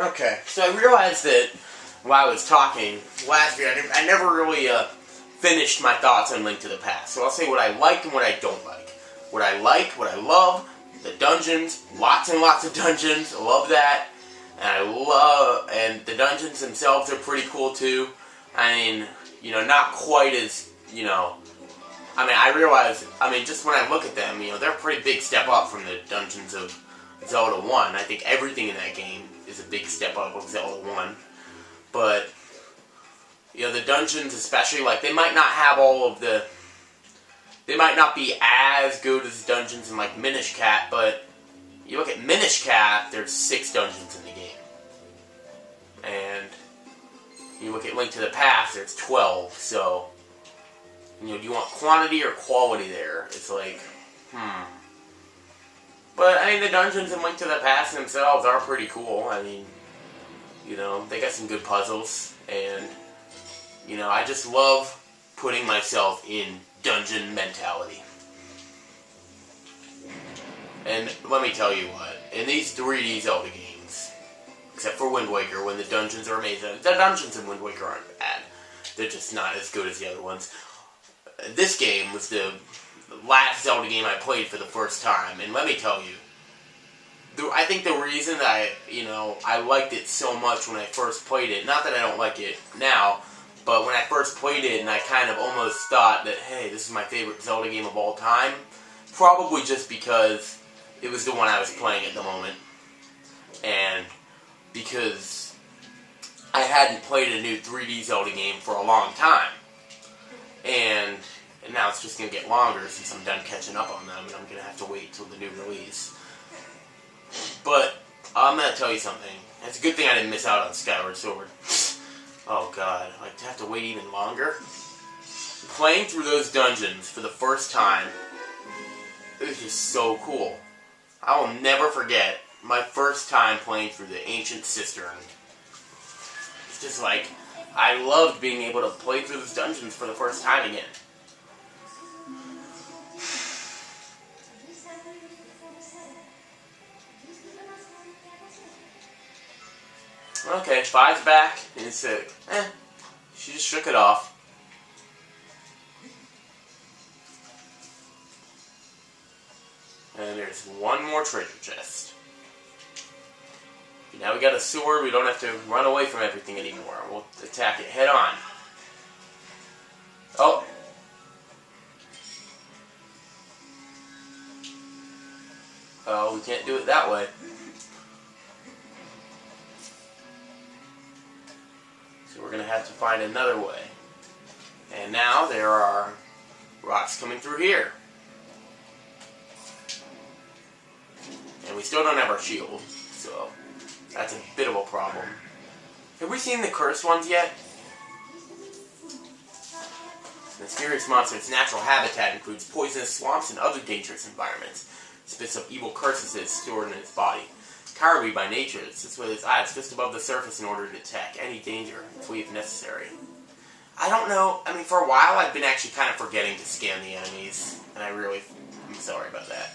Okay, so I realized that while I was talking last week, I never really finished my thoughts on Link to the Past. So I'll say what I liked and what I don't like. What I like, what I love, the dungeons, lots and lots of dungeons. I love that. And the dungeons themselves are pretty cool too. I mean, not quite as, I realize, just when I look at them, they're a pretty big step up from the dungeons of Zelda 1. I think everything in that game is a big step up of Zelda 1. But, the dungeons especially, they might not have they might not be as good as dungeons in, Minish Cap, but you look at Minish Cap, there's 6 dungeons in the game. And you look at Link to the Past, there's 12, so, do you want quantity or quality there? It's But, the dungeons in Link to the Past themselves are pretty cool. They got some good puzzles, and, I just love putting myself in dungeon mentality. And let me tell you what, in these 3D Zelda games, except for Wind Waker, when the dungeons are amazing, the dungeons in Wind Waker aren't bad. They're just not as good as the other ones. This game was the last Zelda game I played for the first time, and let me tell you, I think the reason that I liked it so much when I first played it, not that I don't like it now, but when I first played it and I kind of almost thought that, hey, this is my favorite Zelda game of all time, probably just because it was the one I was playing at the moment, and because I hadn't played a new 3D Zelda game for a long time, and now it's just going to get longer since I'm done catching up on them, and I'm going to have to wait till the new release. But I'm going to tell you something. It's a good thing I didn't miss out on Skyward Sword. Oh god, to have to wait even longer? Playing through those dungeons for the first time, it was just so cool. I will never forget my first time playing through the Ancient Cistern. It's just I loved being able to play through those dungeons for the first time again. Okay, 5's back, and it's she just shook it off. And there's one more treasure chest. Now we got a sword, we don't have to run away from everything anymore. We'll attack it head on. Oh! Oh, we can't do it that way. So we're going to have to find another way. And now there are rocks coming through here. And we still don't have our shield, so that's a bit of a problem. Have we seen the cursed ones yet? The mysterious monster, its natural habitat includes poisonous swamps and other dangerous environments. It spits up evil curses that is stored in its body. Cowardly by nature, it sits with its eyes just above the surface in order to attack any danger if necessary. I don't know, for a while I've been actually kind of forgetting to scan the enemies, and I'm sorry about that.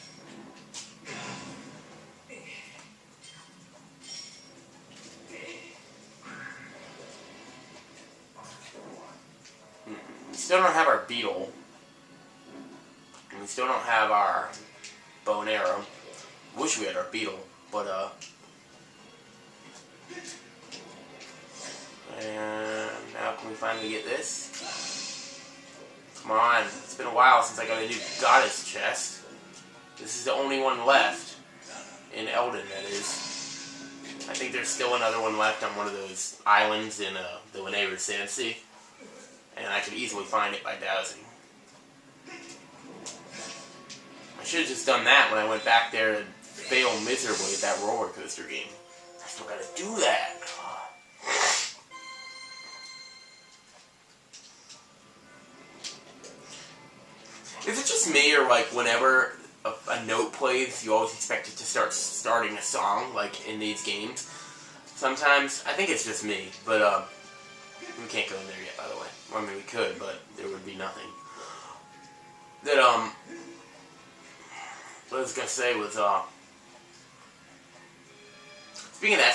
We still don't have our beetle, and we still don't have our bow and arrow. Wish we had our beetle. But, and now can we finally get this? Come on, it's been a while since I got a new goddess chest. This is the only one left in Eldin, that is. I think there's still another one left on one of those islands in the Winneru Sand Sea. And I could easily find it by dowsing. I should have just done that when I went back there and fail miserably at that roller coaster game. I still gotta do that. Is it just me, or whenever a note plays, you always expect it to start starting a song, in these games? Sometimes, I think it's just me, but we can't go in there yet, by the way. We could, but there would be nothing. That what I was gonna say was Speaking of that, I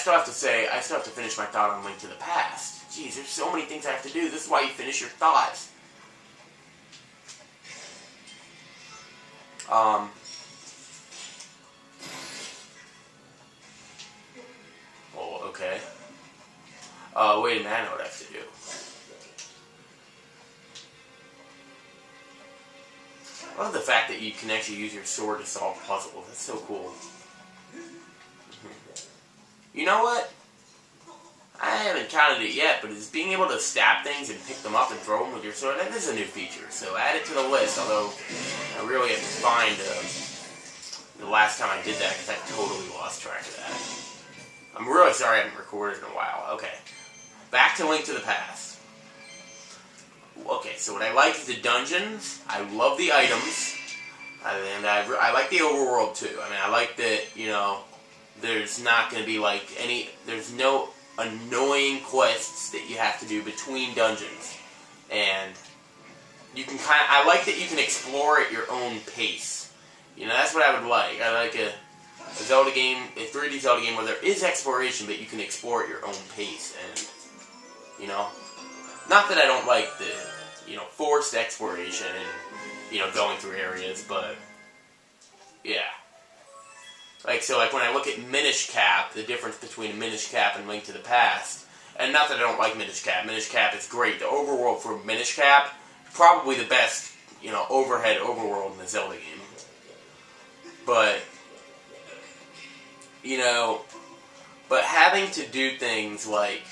still have to finish my thought on Link to the Past. Jeez, there's so many things I have to do. This is why you finish your thoughts. Oh, okay. Wait a minute, I know what I have to do. I love the fact that you can actually use your sword to solve puzzles. That's so cool. You know what? I haven't counted it yet, but is being able to stab things and pick them up and throw them with your sword, that is a new feature. So add it to the list, although I really have to find the last time I did that, because I totally lost track of that. I'm really sorry I haven't recorded in a while. Okay. Back to Link to the Past. Okay, so what I like is the dungeons. I love the items. And I like the overworld, too. I mean, I like that, you know, there's not going to be, like, there's no annoying quests that you have to do between dungeons. And you can I like that you can explore at your own pace. You know, that's what I would like. I like a Zelda game, a 3D Zelda game where there is exploration, but you can explore at your own pace. And, you know, not that I don't like the, you know, forced exploration and, you know, going through areas, but, yeah. So when I look at Minish Cap, the difference between Minish Cap and Link to the Past, and not that I don't like Minish Cap is great. The overworld for Minish Cap, probably the best, you know, overworld in the Zelda game. But, you know, having to do things like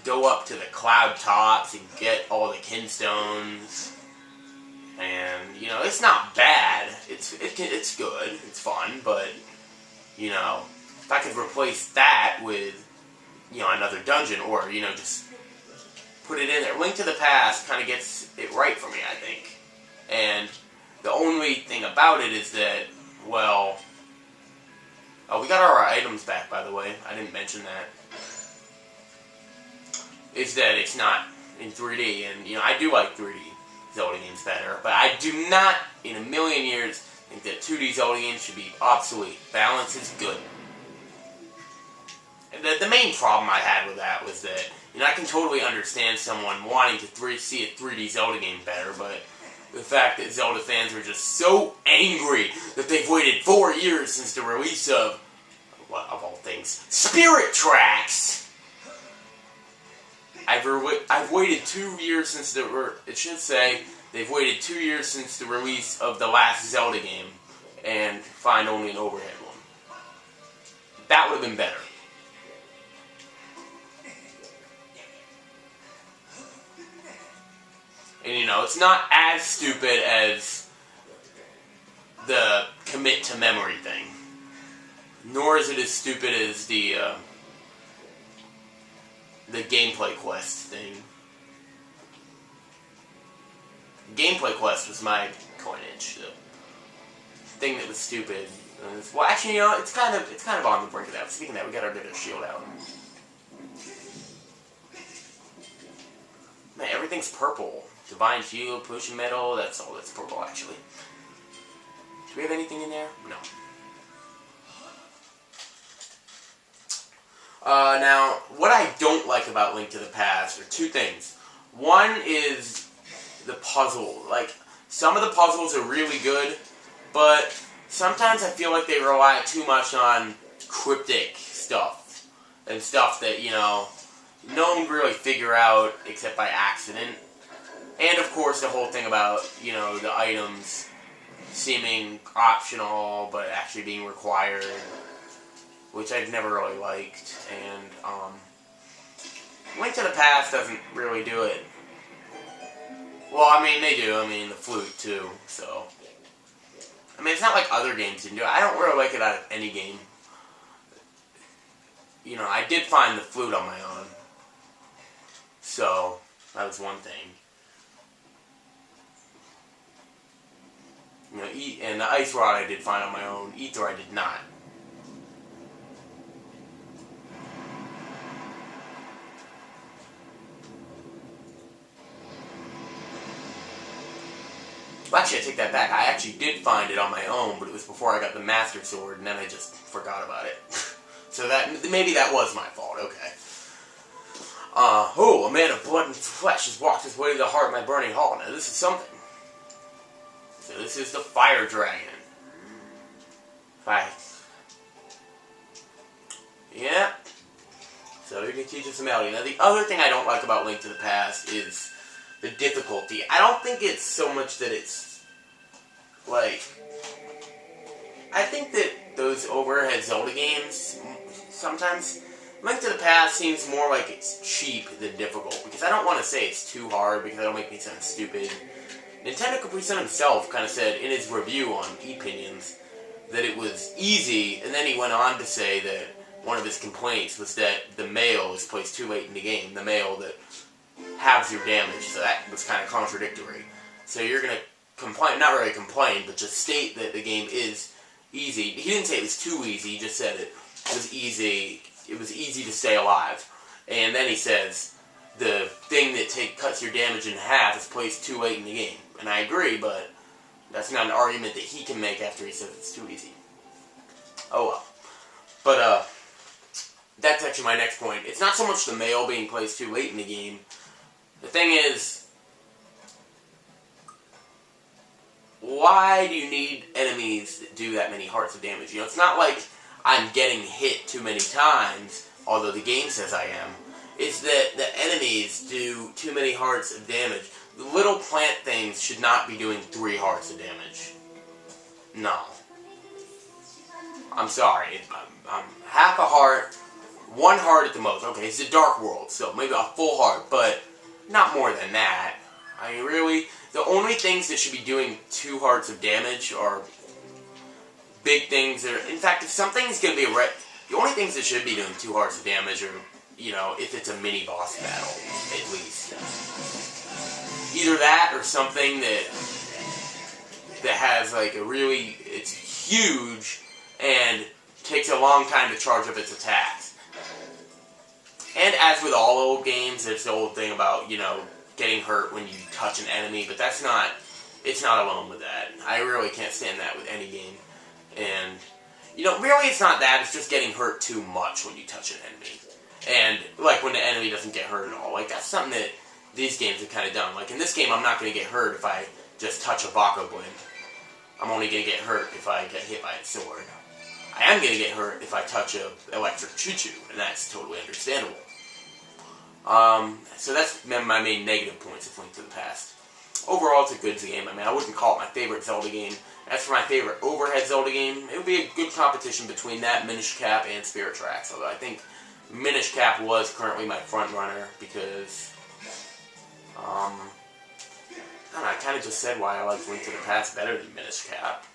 go up to the cloud tops and get all the kinstones. And, you know, it's not bad. It's good. It's fun. But, you know, if I could replace that with, you know, another dungeon or, you know, just put it in there. Link to the Past kind of gets it right for me, I think. And the only thing about it is that, well, oh, we got our items back, by the way. I didn't mention that. Is that it's not in 3D. And, you know, I do like 3D Zelda games better, but I do not, in a million years, think that 2D Zelda games should be obsolete. Balance is good. And the main problem I had with that was that, you know, I can totally understand someone wanting to see a 3D Zelda game better, but the fact that Zelda fans are just so angry that they've waited 4 years since the release of all things, Spirit Tracks. I've waited 2 years since they've waited 2 years since the release of the last Zelda game, and find only an overhead one. That would have been better. And, you know, it's not as stupid as the commit to memory thing. Nor is it as stupid as the gameplay quest thing. Gameplay quest was my coinage. The thing that was stupid. Well, actually, you know, it's kind of on the brink of that. Speaking of that, we gotta get our shield out. Man, everything's purple. Divine Shield, Potion Metal, that's all that's purple, actually. Do we have anything in there? No. Now, what I don't like about Link to the Past are two things. One is the puzzle. Like, some of the puzzles are really good, but sometimes I feel like they rely too much on cryptic stuff. And stuff that, you know, no one can really figure out except by accident. And, of course, the whole thing about, you know, the items seeming optional, but actually being required, which I've never really liked. And, Link to the Past doesn't really do it. Well, I mean, they do. I mean, the flute, too, so. I mean, it's not like other games didn't do it. I don't really like it out of any game. You know, I did find the flute on my own. So, that was one thing. You know, and the Ice Rod I did find on my own. Ether I did not. Well, actually, I take that back. I actually did find it on my own, but it was before I got the Master Sword, and then I just forgot about it. So maybe that was my fault. Okay. Oh, a man of blood and flesh has walked his way to the heart of my burning hall. Now this is something. So this is the fire dragon. Fight. Yeah. So you can teach us some Eldin. Now the other thing I don't like about Link to the Past is the difficulty. I don't think it's so much that it's like, I think that those overhead Zelda games, sometimes Link to the Past seems more like it's cheap than difficult, because I don't want to say it's too hard, because that'll make me sound stupid. Nintendo Capri Sun himself kind of said in his review on ePinions that it was easy, and then he went on to say that one of his complaints was that the mail is placed too late in the game, the mail that halves your damage, so that was kind of contradictory. So you're going to complain, not really complain, but just state that the game is easy. He didn't say it was too easy, he just said it was easy to stay alive. And then he says, the thing that cuts your damage in half is placed too late in the game. And I agree, but that's not an argument that he can make after he says it's too easy. Oh well. But, that's actually my next point. It's not so much the mail being placed too late in the game. The thing is, why do you need enemies that do that many hearts of damage? You know, it's not like I'm getting hit too many times, although the game says I am. It's that the enemies do too many hearts of damage. The little plant things should not be doing 3 hearts of damage. No. I'm sorry. I'm half a heart, 1 heart at the most. Okay, it's a dark world, so maybe a full heart, but not more than that. I mean, really, the only things that should be doing 2 hearts of damage are big things that are, in fact, if something's going to be the only things that should be doing 2 hearts of damage are, you know, if it's a mini boss battle, at least. Either that or something that has like it's huge and takes a long time to charge up its attacks. And as with all old games, there's the old thing about, you know, getting hurt when you touch an enemy, but it's not alone with that. I really can't stand that with any game. And, you know, really it's not that, it's just getting hurt too much when you touch an enemy. And, like, when the enemy doesn't get hurt at all. Like, that's something that these games have kind of done. Like, in this game, I'm not going to get hurt if I just touch a Baka Blimp. I'm only going to get hurt if I get hit by a sword. I am going to get hurt if I touch a electric choo-choo, and that's totally understandable. So that's my main negative points of Link to the Past. Overall, it's a good game. I mean, I wouldn't call it my favorite Zelda game. As for my favorite overhead Zelda game, it would be a good competition between that, Minish Cap, and Spirit Tracks. Although I think Minish Cap was currently my front runner because, I don't know, I kind of just said why I like Link to the Past better than Minish Cap.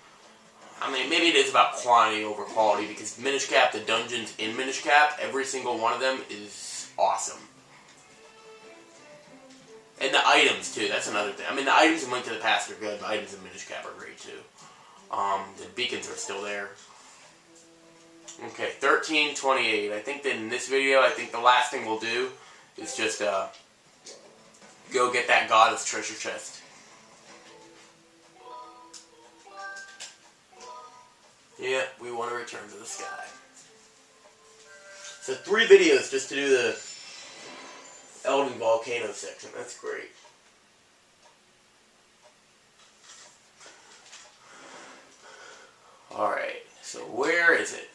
I mean, maybe it is about quantity over quality, because Minish Cap, the dungeons in Minish Cap, every single one of them is awesome. And the items, too, that's another thing. I mean, the items in Link to the Past are good, the items in Minish Cap are great, too. The beacons are still there. Okay, 1328. I think that in this video, I think the last thing we'll do is just, go get that goddess treasure chest. Yeah, we want to return to the sky. So 3 videos just to do the Eldin volcano section. That's great. Alright, so where is it?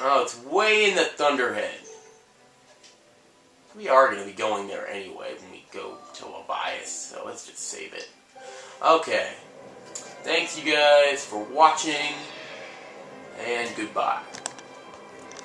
Oh, it's way in the Thunderhead. We are going to be going there anyway when we go to Labias, so let's just save it. Okay. Thanks you guys for watching, and goodbye.